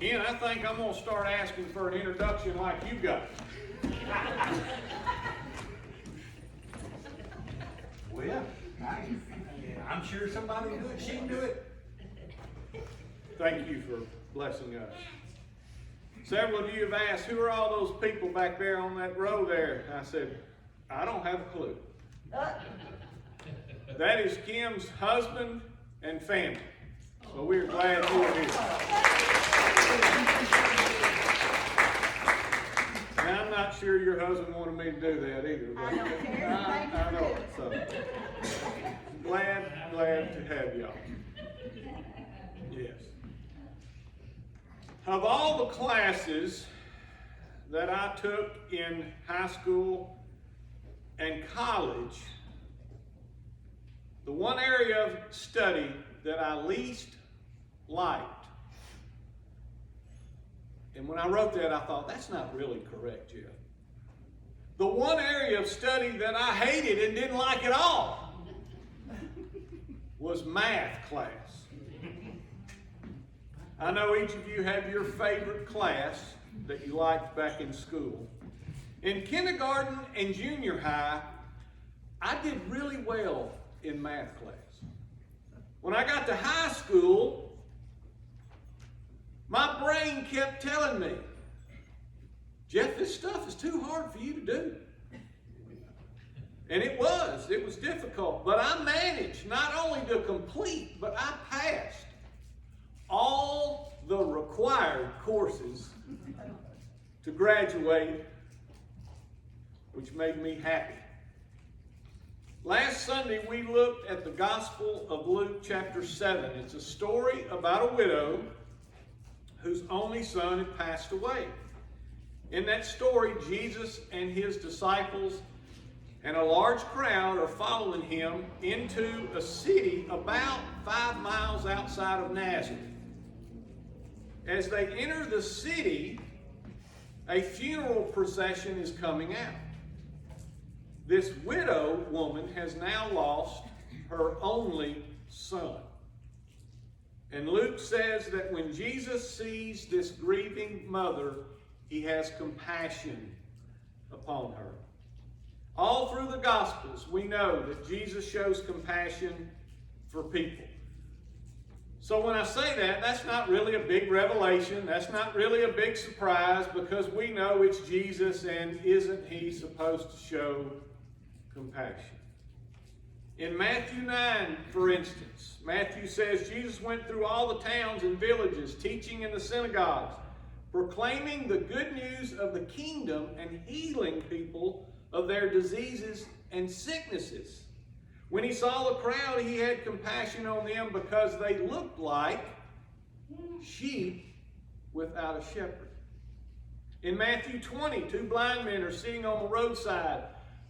Ken, I think I'm going to start asking for an introduction like you got. Well, I'm sure somebody will do it. She can do it. Thank you for blessing us. Several of you have asked, who are all those people back there on that row there? I said, I don't have a clue. That is Kim's husband and family. So we're glad you're here. Now, I'm not sure your husband wanted me to do that either. But I don't care. I know it. So glad to have y'all. Yes. Of all the classes that I took in high school and college, the one area of study that I least liked, and when I wrote that, I thought, that's not really correct, Jeff. The one area of study that I hated and didn't like at all was math class. I know each of you have your favorite class that you liked back in school. In kindergarten and junior high, I did really well in math class. When I got to high school, my brain kept telling me, Jeff, this stuff is too hard for you to do. And it was difficult, but I managed not only to complete, but I passed all the required courses to graduate, which made me happy. Last Sunday, we looked at the Gospel of Luke chapter 7. It's a story about a widow whose only son had passed away. In that story, Jesus and his disciples and a large crowd are following him into a city about 5 miles outside of Nazareth. As they enter the city, a funeral procession is coming out. This widow woman has now lost her only son. And Luke says that when Jesus sees this grieving mother, he has compassion upon her. All through the Gospels, we know that Jesus shows compassion for people. So when I say that, that's not really a big revelation. That's not really a big surprise, because we know it's Jesus, and isn't he supposed to show compassion? In Matthew 9, for instance, Matthew says Jesus went through all the towns and villages, teaching in the synagogues, proclaiming the good news of the kingdom and healing people of their diseases and sicknesses. When he saw the crowd, he had compassion on them because they looked like sheep without a shepherd. In Matthew 20, 2 blind men are sitting on the roadside.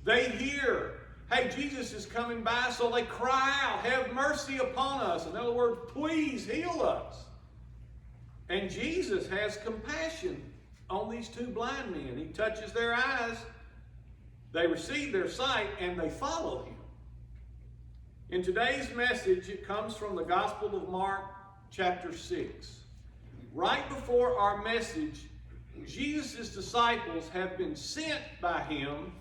They hear, hey, Jesus is coming by, so they cry out, have mercy upon us. In other words, please heal us. And Jesus has compassion on these 2 blind men. He touches their eyes, they receive their sight, and they follow him. In today's message, it comes from the Gospel of Mark, chapter 6. Right before our message, Jesus' disciples have been sent by him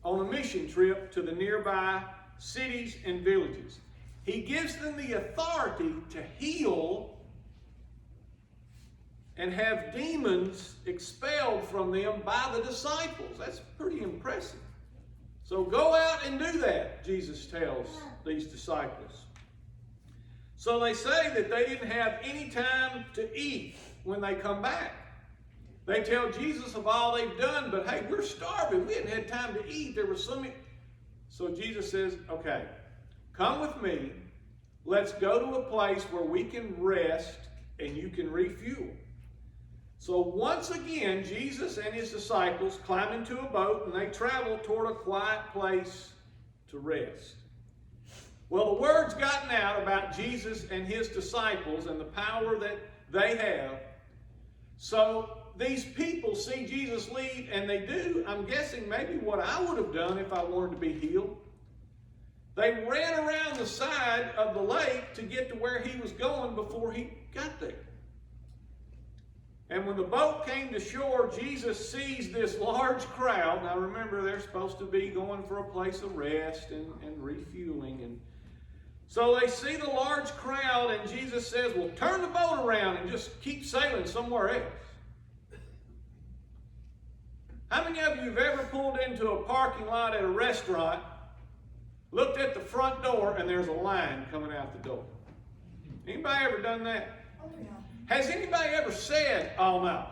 on a mission trip to the nearby cities and villages. He gives them the authority to heal and have demons expelled from them by the disciples. That's pretty impressive. So go out and do that, Jesus tells these disciples. So they say that they didn't have any time to eat when they come back. They tell Jesus of all they've done, but hey, we're starving. We hadn't had time to eat. There was so many. So Jesus says, okay, come with me. Let's go to a place where we can rest and you can refuel. So once again, Jesus and his disciples climb into a boat and they travel toward a quiet place to rest. Well, the word's gotten out about Jesus and his disciples and the power that they have. So these people see Jesus leave, and they do, I'm guessing, maybe what I would have done if I wanted to be healed. They ran around the side of the lake to get to where he was going before he got there. And when the boat came to shore, Jesus sees this large crowd. Now remember, they're supposed to be going for a place of rest and refueling. And so they see the large crowd, and Jesus says, well, turn the boat around and just keep sailing somewhere else. How many of you have ever pulled into a parking lot at a restaurant, looked at the front door, and there's a line coming out the door? Anybody ever done that? Oh, yeah. Has anybody ever said, oh no,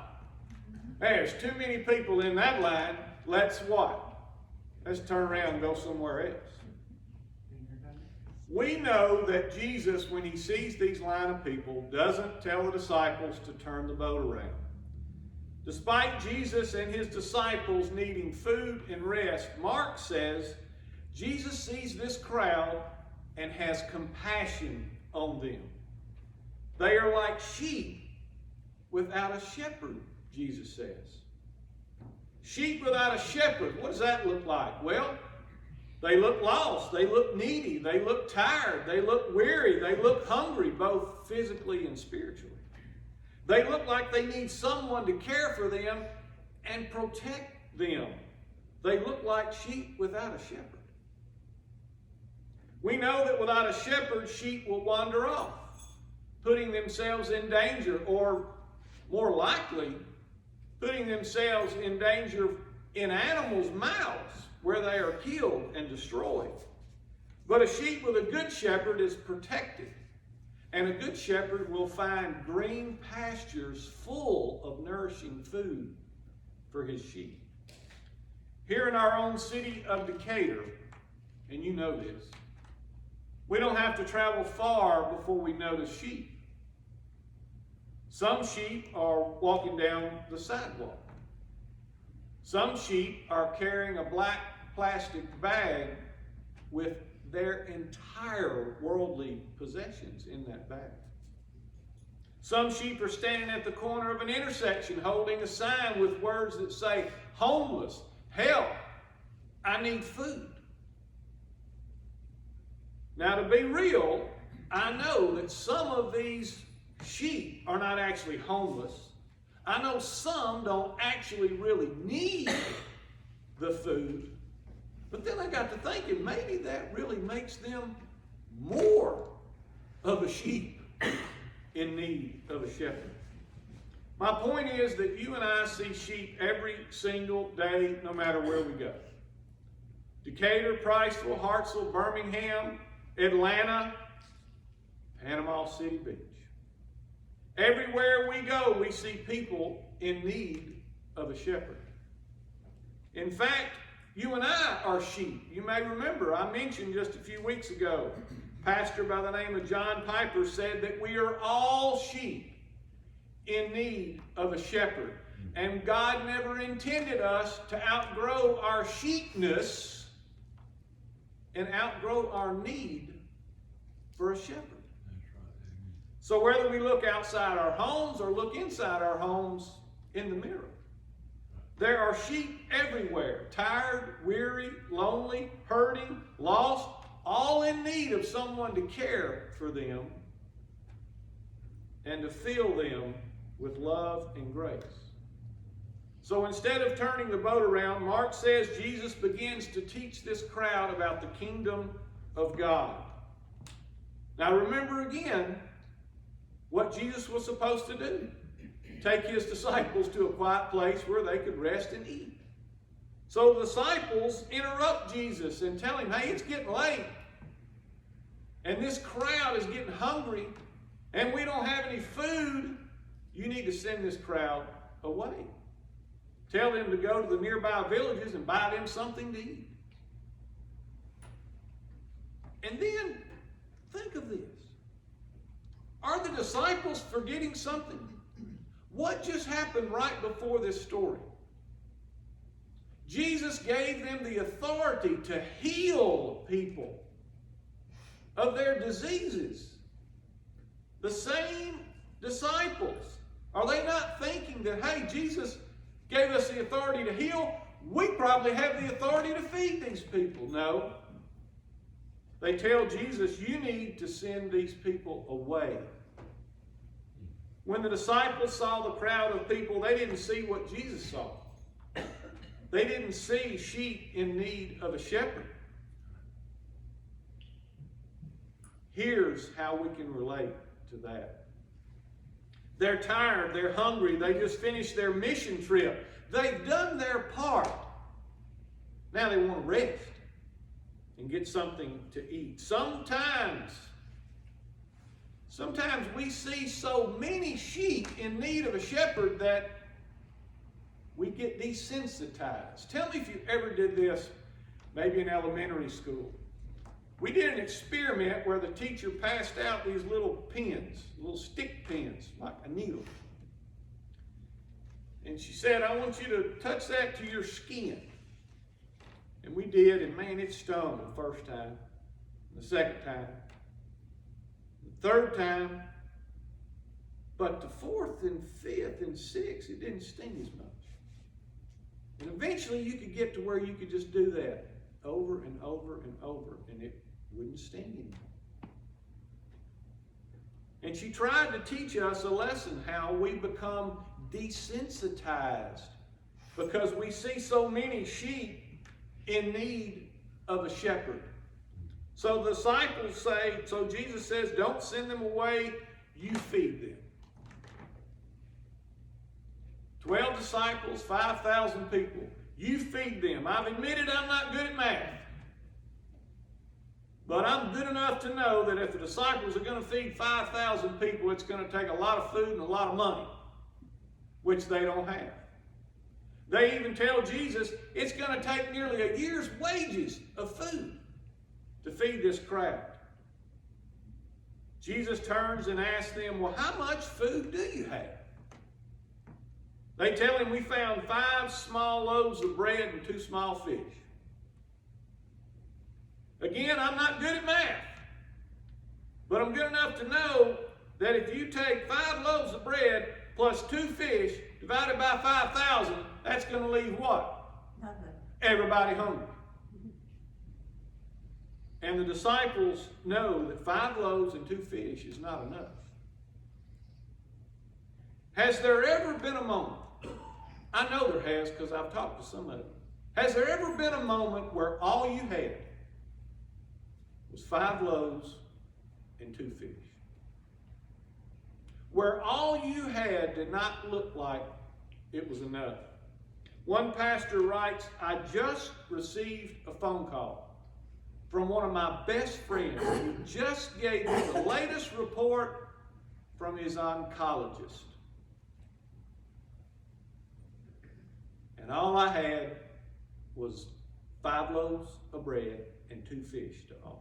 there's too many people in that line, let's what? Let's turn around and go somewhere else. We know that Jesus, when he sees these line of people, doesn't tell the disciples to turn the boat around. Despite Jesus and his disciples needing food and rest, Mark says Jesus sees this crowd and has compassion on them. They are like sheep without a shepherd, Jesus says. Sheep without a shepherd, what does that look like? Well, they look lost, they look needy, they look tired, they look weary, they look hungry, both physically and spiritually. They look like they need someone to care for them and protect them. They look like sheep without a shepherd. We know that without a shepherd, sheep will wander off, putting themselves in danger, or more likely, putting themselves in danger in animals' mouths, where they are killed and destroyed. But a sheep with a good shepherd is protected, and a good shepherd will find green pastures full of nourishing food for his sheep. Here in our own city of Decatur, and you know this, we don't have to travel far before we notice sheep. Some sheep are walking down the sidewalk. Some sheep are carrying a black plastic bag with their entire worldly possessions in that bag. Some sheep are standing at the corner of an intersection holding a sign with words that say, homeless, help, I need food. Now, to be real, I know that some of these sheep are not actually homeless. I know some don't actually really need the food. But then I got to thinking, maybe that really makes them more of a sheep in need of a shepherd. My point is that you and I see sheep every single day, no matter where we go. Decatur, Priceville, Hartselle, Birmingham, Atlanta, Panama City Beach. Everywhere we go, we see people in need of a shepherd. In fact, you and I are sheep. You may remember, I mentioned just a few weeks ago, a pastor by the name of John Piper said that we are all sheep in need of a shepherd. And God never intended us to outgrow our sheepness and outgrow our need for a shepherd. So whether we look outside our homes or look inside our homes in the mirror, there are sheep everywhere, tired, weary, lonely, hurting, lost, all in need of someone to care for them and to fill them with love and grace. So instead of turning the boat around, Mark says Jesus begins to teach this crowd about the kingdom of God. Now remember again what Jesus was supposed to do. Take his disciples to a quiet place where they could rest and eat. So the disciples interrupt Jesus and tell him, hey, it's getting late. And this crowd is getting hungry. And we don't have any food. You need to send this crowd away. Tell them to go to the nearby villages and buy them something to eat. And then, think of this. Are the disciples forgetting something? What just happened right before this story? Jesus gave them the authority to heal people of their diseases. The same disciples. Are they not thinking that, hey, Jesus gave us the authority to heal? We probably have the authority to feed these people. No. They tell Jesus, you need to send these people away. When the disciples saw the crowd of people, they didn't see what Jesus saw. They didn't see sheep in need of a shepherd. Here's how we can relate to that. They're tired, they're hungry, they just finished their mission trip. They've done their part. Now they want to rest and get something to eat. Sometimes we see so many sheep in need of a shepherd that we get desensitized. Tell me if you ever did this, maybe in elementary school. We did an experiment where the teacher passed out these little pins, little stick pins, like a needle. And she said, I want you to touch that to your skin. And we did, and man, it stung the first time, the second time, the third time. But the fourth and fifth and sixth, it didn't sting as much. And eventually you could get to where you could just do that over and over and over, and it wouldn't sting anymore. And she tried to teach us a lesson, how we become desensitized because we see so many sheep in need of a shepherd. So the disciples say, so Jesus says, don't send them away, you feed them. 12 disciples, 5,000 people. You feed them. I've admitted I'm not good at math. But I'm good enough to know that if the disciples are going to feed 5,000 people, it's going to take a lot of food and a lot of money, which they don't have. They even tell Jesus it's going to take nearly a year's wages of food to feed this crowd. Jesus turns and asks them, well, how much food do you have? They tell him, we found 5 small loaves of bread and 2 small fish. Again, I'm not good at math, but I'm good enough to know that if you take 5 loaves of bread plus 2 fish divided by 5,000, that's going to leave what? Nothing. Everybody hungry. And the disciples know that 5 loaves and 2 fish is not enough. Has there ever been a moment, I know there has because I've talked to some of them, has there ever been a moment where all you had was 5 loaves and 2 fish? Where all you had did not look like it was enough. One pastor writes, I just received a phone call from one of my best friends who just gave me the latest report from his oncologist. And all I had was 5 loaves of bread and 2 fish to offer.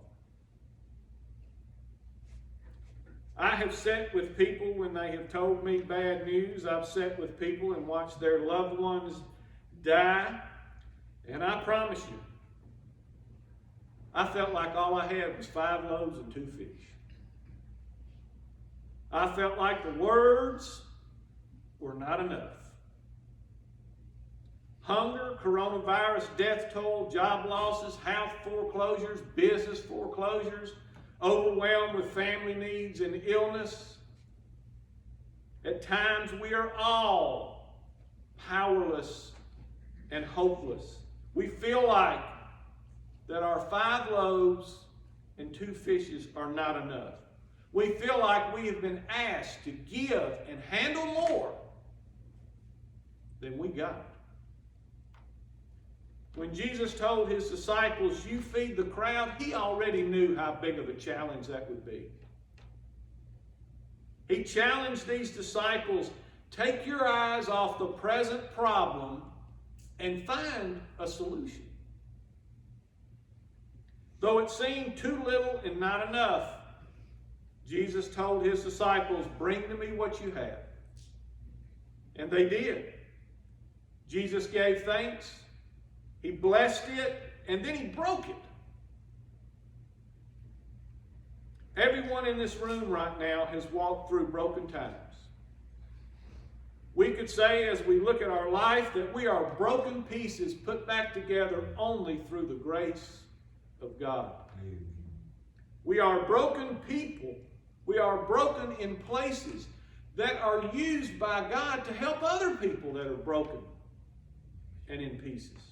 I have sat with people when they have told me bad news. I've sat with people and watched their loved ones die. And I promise you, I felt like all I had was 5 loaves and 2 fish. I felt like the words were not enough. Hunger, coronavirus, death toll, job losses, house foreclosures, business foreclosures, overwhelmed with family needs and illness. At times we are all powerless and hopeless. We feel like that our 5 loaves and 2 fishes are not enough. We feel like we have been asked to give and handle more than we got. When Jesus told his disciples, you feed the crowd, he already knew how big of a challenge that would be. He challenged these disciples, take your eyes off the present problem and find a solution. Though it seemed too little and not enough, Jesus told his disciples, bring to me what you have. And they did. Jesus gave thanks. He blessed it, and then he broke it. Everyone in this room right now has walked through broken times. We could say, as we look at our life, that we are broken pieces put back together only through the grace of God. We are broken people. We are broken in places. that are used by God to help other people that are broken and in pieces.